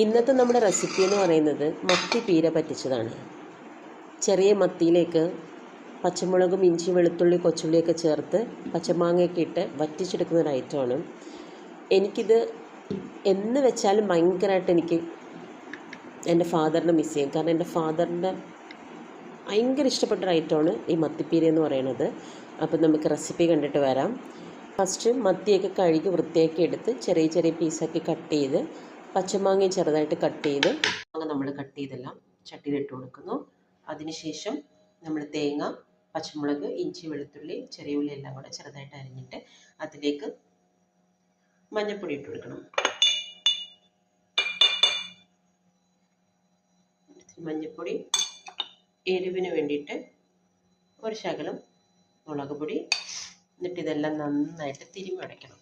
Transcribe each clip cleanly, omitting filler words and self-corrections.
ഇന്നത്തെ നമ്മുടെ റെസിപ്പി എന്ന് പറയുന്നത് മത്തി പീര പറ്റിച്ചതാണ്. ചെറിയ മത്തിയിലേക്ക് പച്ചമുളകും ഇഞ്ചി വെളുത്തുള്ളി കൊച്ചുള്ളിയൊക്കെ ചേർത്ത് പച്ചമാങ്ങയൊക്കെ ഇട്ട് വറ്റിച്ചെടുക്കുന്ന ഒരു ഐറ്റമാണ്. എനിക്കിത് എന്ന് വെച്ചാലും ഭയങ്കരമായിട്ട് എനിക്ക് എൻ്റെ ഫാദറിനെ മിസ് ചെയ്യും. കാരണം എൻ്റെ ഫാദറിൻ്റെ ഭയങ്കര ഇഷ്ടപ്പെട്ട ഒരു ഐറ്റമാണ് ഈ മത്തിപ്പീര എന്ന് പറയുന്നത്. അപ്പം നമുക്ക് റെസിപ്പി കണ്ടിട്ട് വരാം. ഫസ്റ്റ് മത്തിയൊക്കെ കഴുകി വൃത്തിയാക്കി എടുത്ത് ചെറിയ ചെറിയ പീസാക്കി കട്ട് ചെയ്ത് പച്ചമാങ്ങയും ചെറുതായിട്ട് കട്ട് ചെയ്ത് നമ്മൾ കട്ട് ചെയ്തെല്ലാം ചട്ടിയിലിട്ട് കൊടുക്കുന്നു. അതിനുശേഷം നമ്മൾ തേങ്ങ, പച്ചമുളക്, ഇഞ്ചി, വെളുത്തുള്ളി, ചെറിയ ഉള്ളി എല്ലാം കൂടെ ചെറുതായിട്ട് അരിഞ്ഞിട്ട് അതിലേക്ക് മഞ്ഞൾപ്പൊടി ഇട്ട് കൊടുക്കണം. മഞ്ഞൾപ്പൊടി, എരിവിന് വേണ്ടിയിട്ട് ഒരു ശകലം മുളക് പൊടി, എന്നിട്ട് ഇതെല്ലാം നന്നായിട്ട് തിരുമ്മി അടയ്ക്കണം.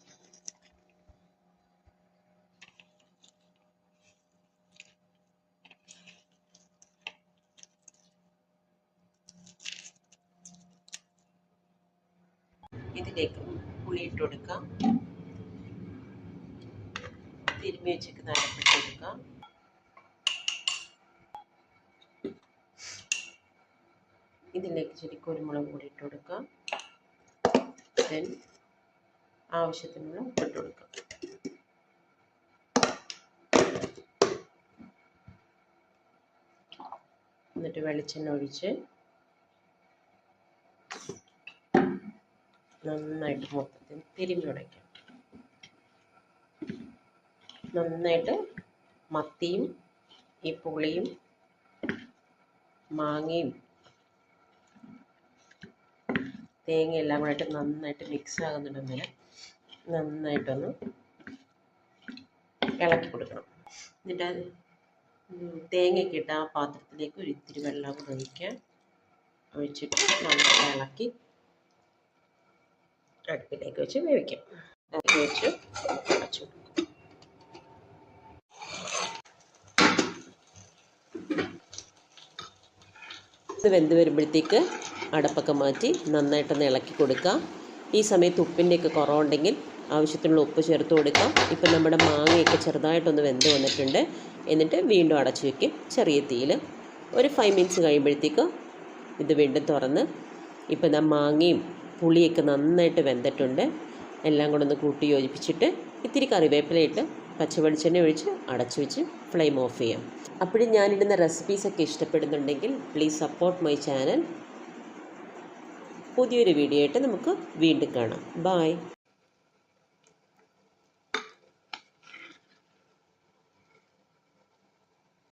ഇതിലേക്ക് പുളി ഇട്ട് കൊടുക്കാം. തിരുമ്മി വെച്ചിട്ട് അരപ്പിട്ട് കൊടുക്കാം. ഇതിലേക്ക് ഇച്ചിരി കുരുമുളക് പൊടി ഇട്ട് കൊടുക്കാം. ദെൻ ആവശ്യത്തിനുള്ള ഉപ്പിട്ട് കൊടുക്കാം. എന്നിട്ട് വെളിച്ചെണ്ണ ഒഴിച്ച് നന്നായിട്ട് മൊത്തത്തിൽ തിരുമ്മി ഉടയ്ക്കാം. നന്നായിട്ട് മത്തിയും ഈ പുളിയും മാങ്ങയും തേങ്ങ എല്ലാം കൂടെ നന്നായിട്ട് മിക്സ് ആകുന്നുണ്ടെങ്കിൽ നന്നായിട്ടൊന്ന് ഇളക്കി കൊടുക്കണം. എന്നിട്ട് തേങ്ങയൊക്കെ ഇട്ട് ആ പാത്രത്തിലേക്ക് ഒരു ഇത്തിരി വെള്ളം കൂടെ ഒഴിച്ചിട്ട് നന്നായിട്ട് ഇളക്കി അടുപ്പിലേക്ക് വെച്ച് വേവിക്കാം. വെച്ച് അടച്ചു കൊടുക്കും. ഇത് വെന്ത് വരുമ്പോഴത്തേക്ക് അടപ്പൊക്കെ മാറ്റി നന്നായിട്ടൊന്ന് ഇളക്കി കൊടുക്കാം. ഈ സമയത്ത് ഉപ്പിൻ്റെയൊക്കെ കുറവുണ്ടെങ്കിൽ ആവശ്യത്തിനുള്ള ഉപ്പ് ചേർത്ത് കൊടുക്കാം. ഇപ്പം നമ്മുടെ മാങ്ങയൊക്കെ ചെറുതായിട്ടൊന്ന് വെന്ത് വന്നിട്ടുണ്ട്. എന്നിട്ട് വീണ്ടും അടച്ചു വയ്ക്കും ചെറിയ തീയിൽ. ഒരു 5 മിനിറ്റ്സ് കഴിയുമ്പോഴത്തേക്ക് ഇത് വീണ്ടും തുറന്ന് ഇപ്പം മാങ്ങയും പുളിയൊക്കെ നന്നായിട്ട് വെന്തിട്ടുണ്ട്. എല്ലാം കൂടെ ഒന്ന് കൂട്ടി യോജിപ്പിച്ചിട്ട് ഇത്തിരി കറിവേപ്പിലയിട്ട് പച്ചവെളിച്ചെണ്ണ ഒഴിച്ച് അടച്ചു വെച്ച് ഫ്ലെയിം ഓഫ് ചെയ്യാം. അപ്പോഴും ഞാനിടുന്ന റെസിപ്പീസൊക്കെ ഇഷ്ടപ്പെടുന്നുണ്ടെങ്കിൽ പ്ലീസ് സപ്പോർട്ട് മൈ ചാനൽ. പുതിയൊരു വീഡിയോ ആയിട്ട് നമുക്ക് വീണ്ടും കാണാം. ബൈ.